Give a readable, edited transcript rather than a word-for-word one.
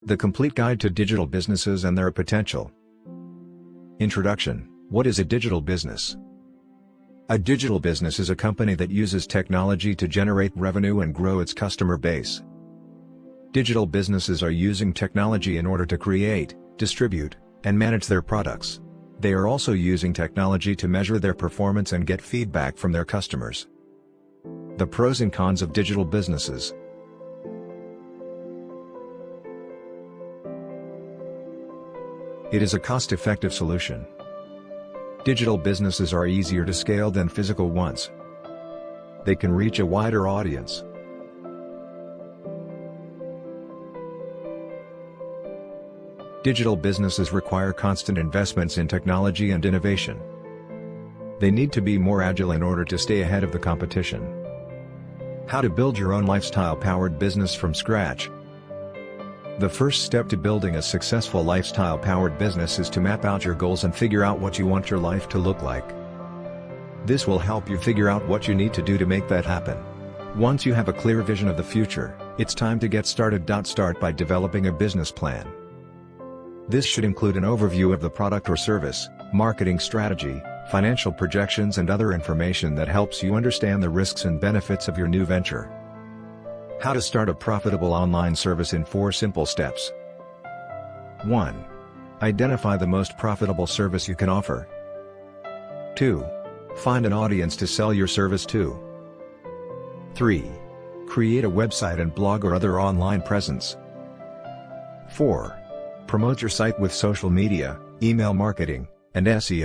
The Complete Guide to Digital Businesses and Their Potential. Introduction. What is a digital business? A digital business is a company that uses technology to generate revenue and grow its customer base. Digital businesses are using technology in order to create, distribute, and manage their products. They are also using technology to measure their performance and get feedback from their customers. The pros and cons of digital businesses. It is a cost-effective solution. Digital businesses are easier to scale than physical ones. They can reach a wider audience. Digital businesses require constant investments in technology and innovation. They need to be more agile in order to stay ahead of the competition. How to build your own lifestyle-powered business from scratch. The first step to building a successful lifestyle-powered business is to map out your goals and figure out what you want your life to look like. This will help you figure out what you need to do to make that happen. Once you have a clear vision of the future, it's time to get started. Start by developing a business plan. This should include an overview of the product or service, marketing strategy, financial projections and other information that helps you understand the risks and benefits of your new venture. How to start a profitable online service in 4 simple steps. 1. Identify the most profitable service you can offer. 2. Find an audience to sell your service to. 3. Create a website and blog or other online presence. 4. Promote your site with social media, email marketing, and SEO.